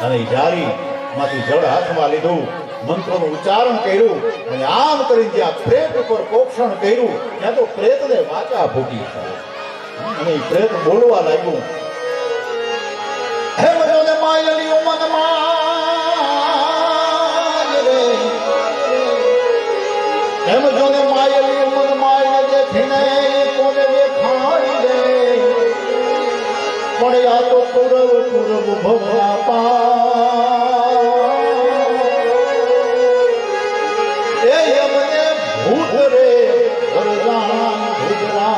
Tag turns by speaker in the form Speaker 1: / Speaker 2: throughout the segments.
Speaker 1: અને જારી માંથી જળ હાથમાં લીધું, મંત્રનું ઉચ્ચારણ કર્યું અને આમ કરીને જ્યાં પ્રેત ઉપર પોષણ કર્યું ત્યાં તો પ્રેતને વાચા ફૂટી અને પ્રેત બોલવા લાગ્યું, હે મજોને માયલી ઉમન માય રે, હે મજોને માયલી ઉમન માય દેખીને કોને દેખાડી દે, પણ આ તો પૂરવ પૂરવ ભવના પા ભૂત રે ભરદાન ભૂતરા,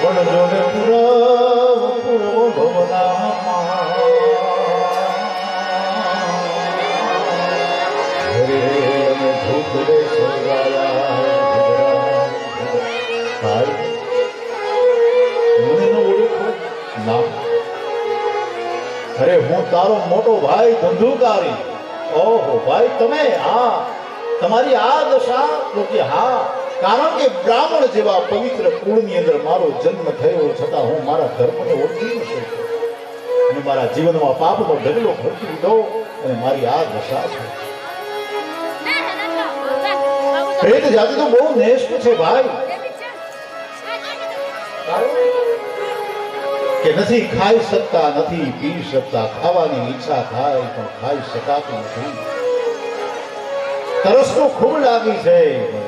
Speaker 1: પણ જોને પૂરવ પૂરવ ભવના રે અમે ભૂત રે સર્ગાયા મને ન ઓળખો ના, અરે હું તારો મોટો ભાઈ ધંધુકારી. ઓહો ભાઈ તમે, હા તમારી આ દશા તો કે હા, કારણ કે બ્રાહ્મણ જેવા પવિત્ર કુળની અંદર મારો જન્મ થયો છતાં હું મારા ધર્મને ઓળખી ન શકું અને મારા જીવનમાં પાપનો ઢગલો ભરતી દીધો અને મારી આ દશા છે. પ્રેત જાતિ તો બહુ નેષ્ટ છે ભાઈ, કે નથી ખાઈ શકતા, નથી પી શકતા, ખાવાની ઈચ્છા થાય પણ ખાઈ શકાતું નથી, તરસ તો ખૂબ લાગી છે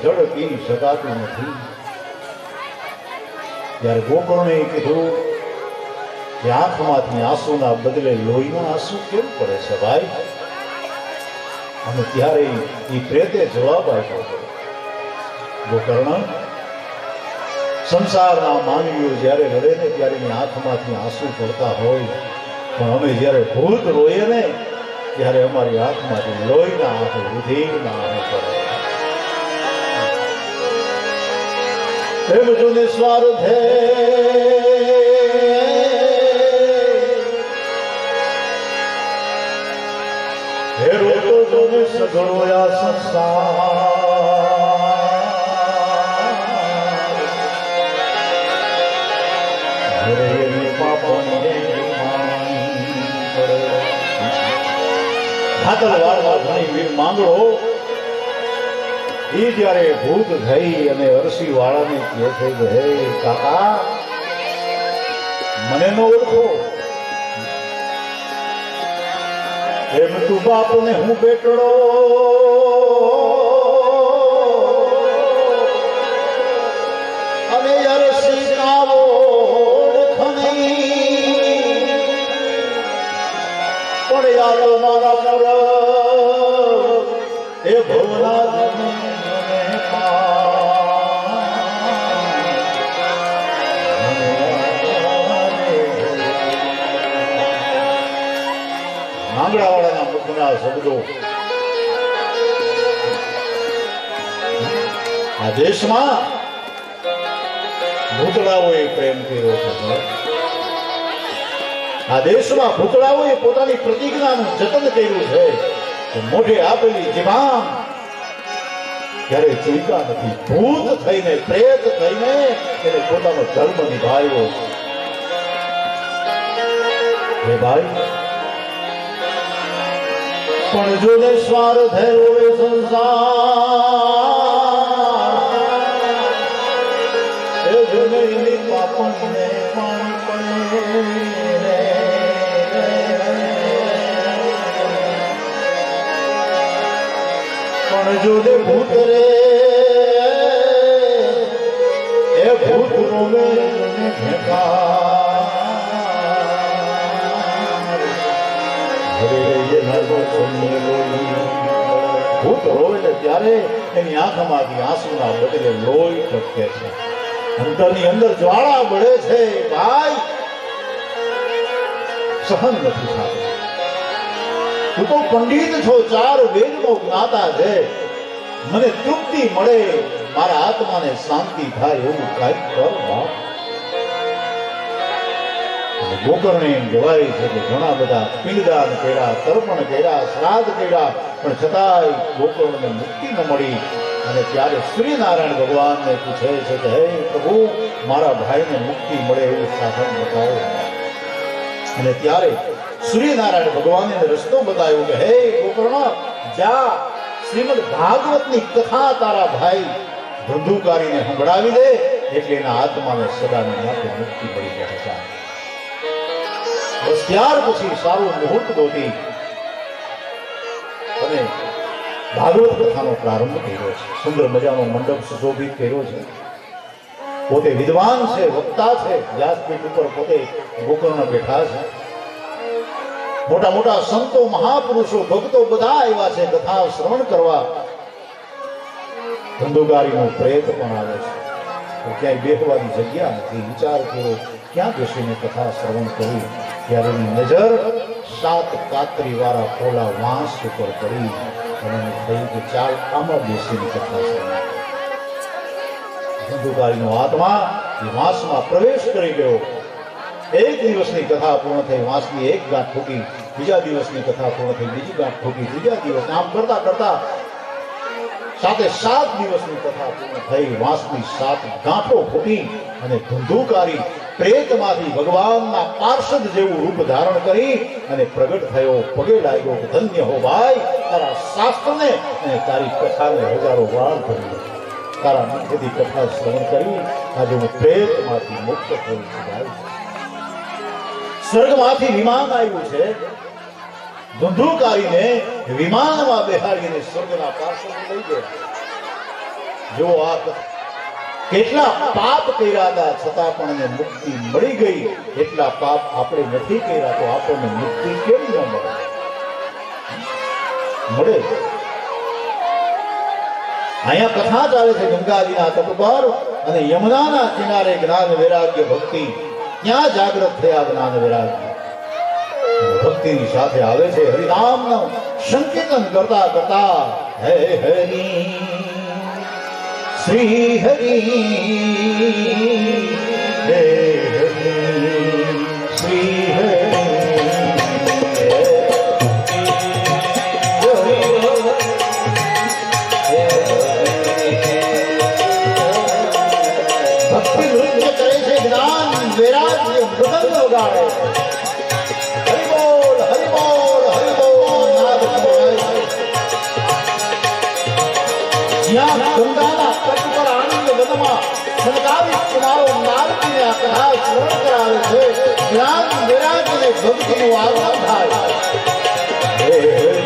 Speaker 1: જળ પી શકાતું નથી. ત્યારે ગોકર્ણે કીધું કે આંખમાંથી આંસુના બદલે લોહીના આંસુ કેમ પડે છે ભાઈ? અને ત્યારે એ પ્રેતે જવાબ આપ્યો, ગોકર્ણ, સંસારના માનવીઓ જ્યારે રડે ને ત્યારે એની આંખમાંથી આંસુ પડતા હોય, પણ અમે જ્યારે ભૂત રોઈએ ને ત્યારે અમારી આંખમાંથી લોહીના આંસુ, રુધિરના આંસુ પડે. પ્રેમ જોને સ્વાર્થે હેરો તો જોને સગળોયા સંસાર, ભાતલવાડમાં ઘણી વીર માંગડો એ જ્યારે ભૂત થઈ અને અરસી વાળાને કહે છે કે હે કાકા મને ન ઓળખો, એમ તું બાપને હું બેટડો અને અરસી કાવો પણ યાર મારા પુર એ ભવના માંગડાવાળાના મુખના શબ્દો આ દેશમાં ભૂતળાઓએ પ્રેમ કર્યો છે. આ દેશમાં ભૂતળાઓએ પોતાની પ્રતિજ્ઞાનું જતન કર્યું છે કે મોઢે આપેલી જીભાન ક્યારે ચૂક્યા નથી. ભૂત થઈને, પ્રેત થઈને એને પોતાનો ધર્મ નિભાવ્યો છે ભાઈ. પણ જોને સ્વાર્થ હોય સંસાર, એ જોને પાપને પાણી પડે, પણ જોને ભૂત રે એ ભૂત રોવે ભૂત રોવે ને ત્યારે એની આંખમાંથી આંસુના બદલે લોહી ટપકે છે, અંતરની અંદર જ્વાળા બળે છે ભાઈ, સહન નથી થતું. તું તો પંડિત છો, 4 વેદનો જ્ઞાતા છે, મને તૃપ્તિ મળે, મારા આત્માને શાંતિ થાય એવું કાંઈક કર બાપ. ગોકર્ણે કહેવાય છે કે ઘણા બધા પિંડદાન કર્યા, તર્પણ કર્યા, શ્રાદ્ધ કર્યા, પણ છતાંય ગોકર્ણને મુક્તિ ન મળી. અને ત્યારે શ્રીનારાયણ ભગવાનને પૂછે છે કે હે પ્રભુ, મારા ભાઈને મુક્તિ મળે એવું સાધન બતાવો. અને ત્યારે સૂર્યનારાયણ ભગવાને રસ્તો બતાવ્યો કે હે ગોકર્ણ, જા શ્રીમદ ભાગવતની કથા તારા ભાઈ ધંધુકારીને સંભળાવી દે, એટલે એના આત્માને સદાને માટે મુક્તિ મળી જાય. બસ ત્યાર પછી સારું મુહૂર્ત ગોતી અને ભાગવત કથાનો પ્રારંભ કર્યો છે. સુંદર મજાનો મંડપ સુશોભિત કર્યો છે. પોતે વિદ્વાન છે, વક્તા છે, વ્યાસપીઠ ઉપર પોતે ગોકર્ણ બેઠા છે. મોટા મોટા સંતો, મહાપુરુષો, ભક્તો બધા આવ્યા છે કથા શ્રવણ કરવા. ધંધુકારીનો પ્રેત પણ આવે છે. તો ક્યાંય બેસવાની જગ્યા નથી. વિચાર કર્યો ક્યાં બેસીને કથા શ્રવણ કરવું. ત્યારે એની નજર 7 કાતરી વાળા પોલા વાંસ ઉપર પડી અને એને થયું કે ચાલ આમાં બેસીને કથા શ્રવણ. ધંધુકારીનો આત્મા એ વાંસમાં પ્રવેશ કરી ગયો. એક દિવસની કથા પૂર્ણ થઈ, વાંસની એક ગાંઠ ફૂટી. બીજા દિવસની કથા પૂર્ણ થઈ, બીજી ગાંઠ ફૂટી. ત્રીજા દિવસ આમ કરતા કરતા 7 દિવસની કથા પૂર્ણ થઈ. વાંસની 7 ગાંઠો ફૂટી અને ધંધુકારી પ્રેતમાંથી ભગવાનના પાર્ષદ જેવું રૂપ ધારણ કરી અને પ્રગટ થયો. પગે લાગ્યો કે ધન્ય હો ભાઈ, તારા શાસ્ત્રને અને તારી કથાને હજારો વાર કરી. તારા મુખથી કથા શ્રવણ કરી આજે હું પ્રેતમાંથી મુક્ત થયું છું. ભાઈ, સ્વર્ગમાંથી વિમાન આવ્યું છે. ધંધુકારીને વિમાનમાં બેહાડીને સ્વર્ગના પાર્ષદ લઈ ગયા. જો આ કેટલા પાપ કર્યા હતા છતાં પણ એને મુક્તિ મળી ગઈ. એટલા પાપ આપણે નથી કર્યા તો આપણને મુક્તિ કેમ ન મળે? અહીંયા કથા ચાલે છે ગંગાજીના તટ પર અને યમુનાના કિનારે જ્ઞાન વૈરાગ્ય ભક્તિ. ક્યાં જાગૃત થયા જ્ઞાન વૈરાગ્ય? ભક્તિની સાથે આવે છે હરિનામનું સંકીર્તન કરતા કરતા હે હરિ શ્રી હરિ હે હરિ શ્રી હરિ. ભક્તિ નૃત્ય કરે છે, જ્ઞાન વૈરાગ્ય મૃદંગ વગાડે. હરિબોલ હરિબોલ હરિબોલ નાદ સંભળાય. જ્યાં ગંગાના તટ પર આનંદ વનમાં સંગાવિત કુમારો નારદીને આ કથા શ્રવણ કરાવે છે. જ્ઞાન વૈરાગ્ય અને ભક્તિનું આગમન થાય. હે હરિ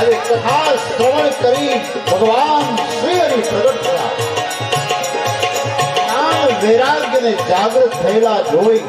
Speaker 1: હરિ કથા શ્રવણ કરી ભગવાન શ્રી હરિ પ્રગટ થયા. જ્ઞાન વૈરાગ્યને જાગૃત થયેલા જોઈ